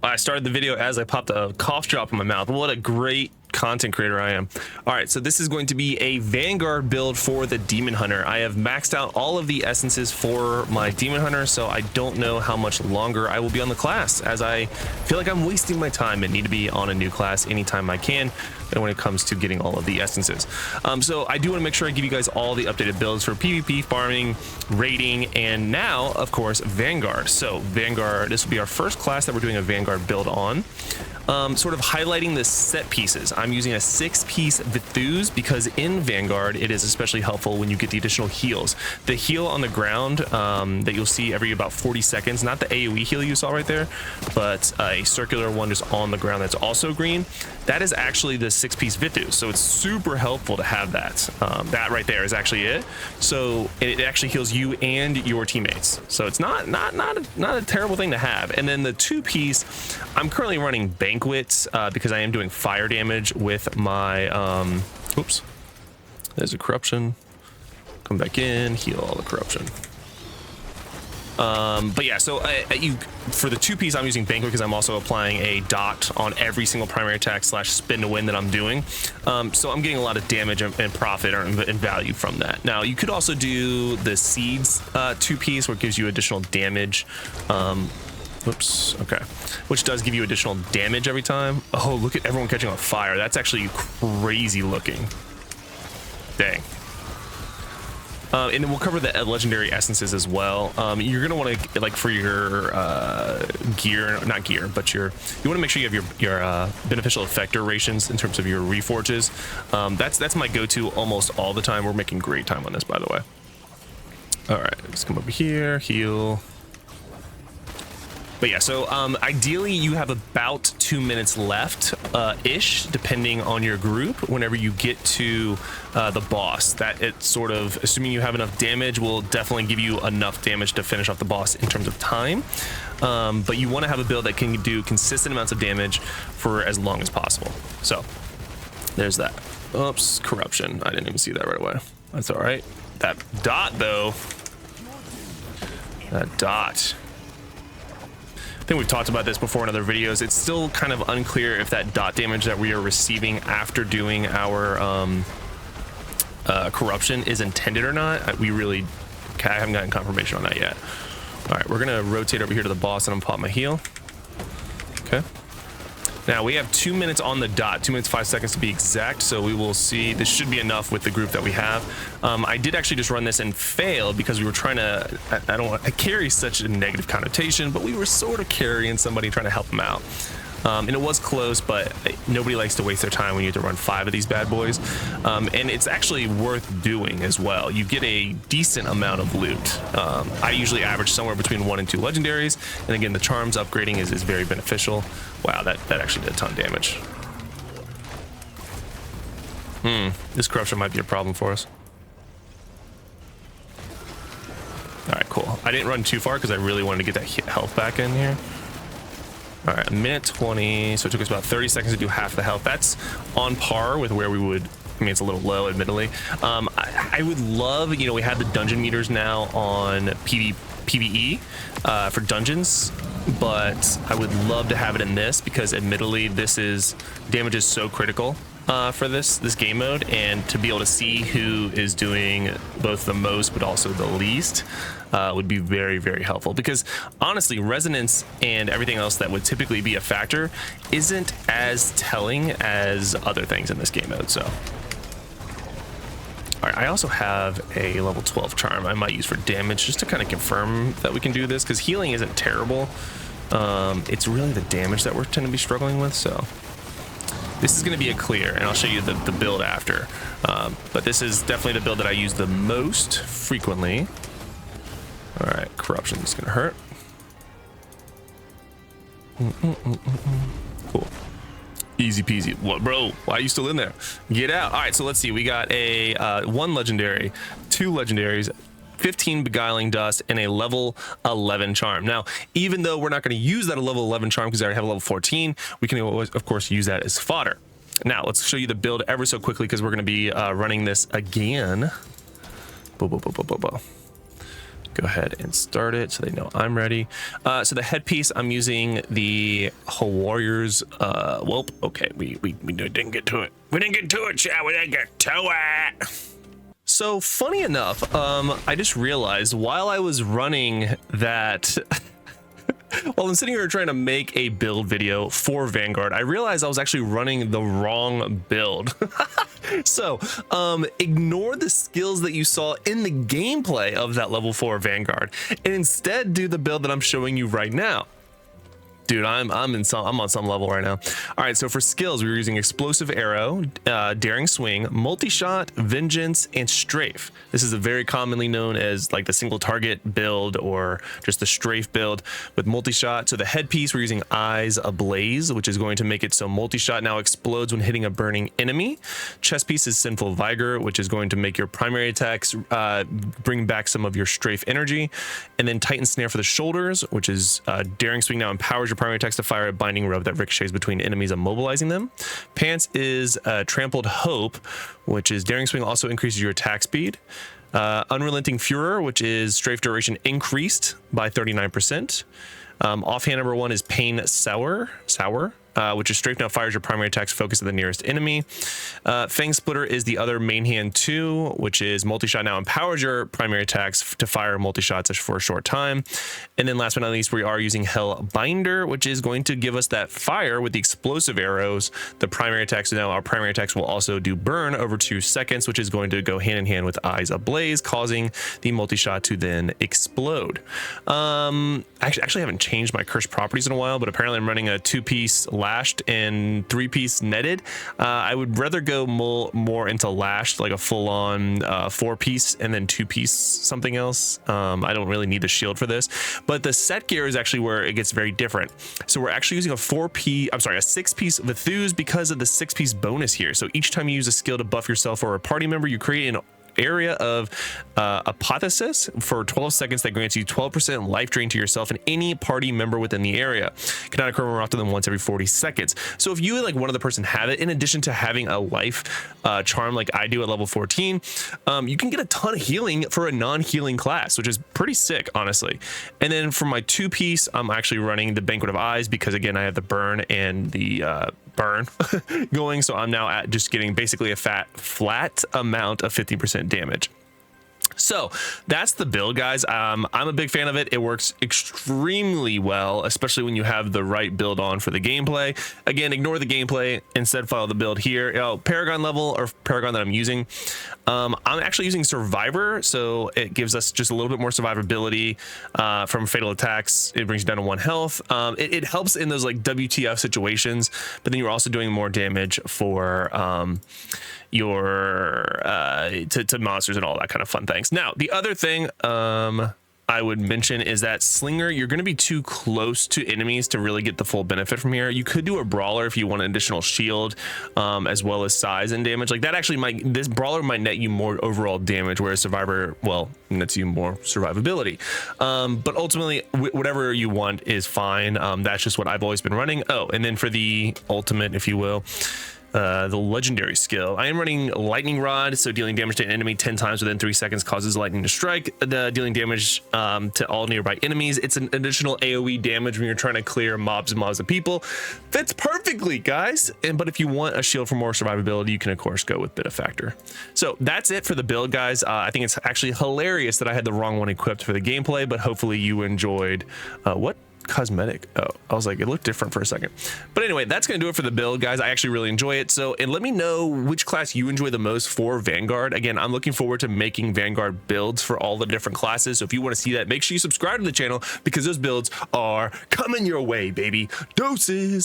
I started the video as I popped a cough drop in my mouth. What a great content creator I am. All right, so this is going to be a Vanguard build for the Demon Hunter. I have maxed out all of the essences for my Demon Hunter, so I don't know how much longer I will be on the class, as I feel like I'm wasting my time and need to be on a new class anytime I can when it comes to getting all of the essences. So I do want to make sure I give you guys all the updated builds for PvP, farming, raiding, and now, of course, Vanguard. So Vanguard, this will be our first class that we're doing a Vanguard build on. Sort of highlighting the set pieces. I'm using a 6-piece Vithus because in Vanguard it is especially helpful when you get the additional heals. The heal on the ground that you'll see every about 40 seconds, not the AoE heal you saw right there, but a circular one just on the ground that's also green. That is actually the 6-piece Vithus, so it's super helpful to have that. That right there is actually it. So it actually heals you and your teammates. So it's not a terrible thing to have. And then the 2-piece, I'm currently running Banquet because I am doing fire damage with my oops, there's a corruption. Come back in, heal all the corruption. But yeah, so for the 2-piece, I'm using Banquet because I'm also applying a dot on every single primary attack / spin to win that I'm doing. So I'm getting a lot of damage and profit and value from that. Now you could also do the Seeds 2-piece, where it gives you additional damage. Oops, okay. Which does give you additional damage every time. Oh, look at everyone catching on fire. That's actually crazy looking. Dang. And then we'll cover the legendary essences as well. You're gonna want to, like, for your gear, not gear, but you want to make sure you have your beneficial effector rations in terms of your reforges. That's my go-to almost all the time. We're making great time on this, by the way. All right, let's come over here, heal. But yeah, so ideally you have about 2 minutes left ish, depending on your group, whenever you get to the boss. That it's sort of, assuming you have enough damage, will definitely give you enough damage to finish off the boss in terms of time. But you want to have a build that can do consistent amounts of damage for as long as possible. So there's that. Oops, corruption. I didn't even see that right away. That's all right. That dot though, that dot. I think we've talked about this before in other videos. It's still kind of unclear if that dot damage that we are receiving after doing our corruption is intended or not. I haven't gotten confirmation on that yet. All right, we're gonna rotate over here to the boss and I'm pop my heal. Okay. Now we have 2 minutes on the dot, 2 minutes 5 seconds to be exact. So we will see. This should be enough with the group that we have. I did actually just run this and fail because we were trying to. I carry such a negative connotation, but we were sort of carrying somebody, trying to help them out. And it was close, but nobody likes to waste their time when you have to run 5 of these bad boys. And it's actually worth doing as well. You get a decent amount of loot. I usually average somewhere between 1 and 2 legendaries. And again, the charms upgrading is very beneficial. Wow, that actually did a ton of damage. This corruption might be a problem for us. All right, cool. I didn't run too far because I really wanted to get that health back in here. All right, 1:20, so it took us about 30 seconds to do half the health. That's on par with where we would. I mean, it's a little low, admittedly. I would love, we have the dungeon meters now on PvE for dungeons, but I would love to have it in this because, admittedly, damage is so critical for this game mode, and to be able to see who is doing both the most but also the least would be very, very helpful, because honestly, resonance and everything else that would typically be a factor isn't as telling as other things in this game mode. So all right, I also have a level 12 charm I might use for damage just to kind of confirm that we can do this, because healing isn't terrible. It's really the damage that we're tend to be struggling with. So this is going to be a clear, and I'll show you the build after. But this is definitely the build that I use the most frequently. All right, corruption is going to hurt. Cool. Easy peasy. What, bro? Why are you still in there? Get out. All right, so let's see. We got a 1 legendary, 2 legendaries, 15 beguiling dust, and a level 11 charm. Now, even though we're not going to use that level 11 charm because I already have a level 14, we can always, of course, use that as fodder. Now, let's show you the build ever so quickly because we're going to be running this again. go ahead and start it so they know I'm ready. So the headpiece, I'm using the Warriors. Well, okay, we didn't get to it. We didn't get to it, chat. We didn't get to it. So funny enough, I just realized while I was running that, while I'm sitting here trying to make a build video for Vanguard, I realized I was actually running the wrong build. So ignore the skills that you saw in the gameplay of that level 4 Vanguard and instead do the build that I'm showing you right now. Dude, I'm on some level right now. All right, so for skills, we were using Explosive Arrow, Daring Swing, Multi-Shot, Vengeance, and Strafe. This is a very commonly known as like the single target build or just the strafe build with Multi-Shot. So the headpiece, we're using Eyes Ablaze, which is going to make it so Multi-Shot now explodes when hitting a burning enemy. Chest piece is Sinful Vigor, which is going to make your primary attacks bring back some of your strafe energy. And then Titan Snare for the shoulders, which is Daring Swing now empowers your primary attacks to fire a binding rope that ricochets between enemies, immobilizing them. Pants is Trampled Hope, which is Daring Swing also increases your attack speed. Unrelenting Furor, which is strafe duration increased by 39%. Offhand number 1 is Pain Sour, which is strafe now fires your primary attacks focus at the nearest enemy. Fang Splitter is the other main hand 2, which is Multi-Shot now empowers your primary attacks to fire multi-shots for a short time. And then last but not least, we are using Hell Binder, which is going to give us that fire with the explosive arrows. The primary attacks, now our primary attacks will also do burn over 2 seconds, which is going to go hand in hand with Eyes Ablaze, causing the multi-shot to then explode. Actually haven't changed my cursed properties in a while, but apparently I'm running a 2-piece lashed and 3-piece netted. I would rather go more into lashed, like a full-on 4-piece and then 2-piece something else. I don't really need the shield for this, but the set gear is actually where it gets very different. So we're actually using a 6-piece Vithus because of the 6-piece bonus here. So each time you use a skill to buff yourself or a party member, you create an area of apotheosis for 12 seconds that grants you 12% life drain to yourself and any party member within the area. Cannot occur more often than once every 40 seconds. So if you like one other person have it, in addition to having a life charm like I do at level 14, you can get a ton of healing for a non-healing class, which is pretty sick, honestly. And then for my 2-piece, I'm actually running the Banquet of Eyes because again, I have the burn and the burn going, so I'm now at just getting basically a flat amount of 50% damage. So that's the build, guys. I'm a big fan of it. It works extremely well, especially when you have the right build on for the gameplay. Again, ignore the gameplay, instead follow the build here. Paragon level, or Paragon that I'm using, I'm actually using Survivor, so it gives us just a little bit more survivability from fatal attacks. It brings you down to 1 health. It helps in those like WTF situations, but then you're also doing more damage for your to monsters and all that kind of fun things. Now the other thing I would mention is that Slinger, you're going to be too close to enemies to really get the full benefit from here. You could do a Brawler if you want an additional shield, as well as size and damage. Like that actually this Brawler might net you more overall damage, whereas Survivor, well, nets you more survivability. But ultimately, whatever you want is fine. That's just what I've always been running. Oh, and then for the ultimate, if you will, the legendary skill, I am running Lightning Rod, so dealing damage to an enemy 10 times within 3 seconds causes lightning to strike, dealing damage to all nearby enemies. It's an additional AoE damage when you're trying to clear mobs of people. Fits perfectly, guys. But if you want a shield for more survivability, you can of course go with Benefactor. So that's it for the build, guys. I think it's actually hilarious that I had the wrong one equipped for the gameplay, but hopefully you enjoyed what cosmetic. Oh, I was like, it looked different for a second. But anyway, that's gonna do it for the build, guys. I actually really enjoy it. So, and let me know which class you enjoy the most for Vanguard. Again, I'm looking forward to making Vanguard builds for all the different classes. So if you want to see that, make sure you subscribe to the channel because those builds are coming your way, baby. Doses.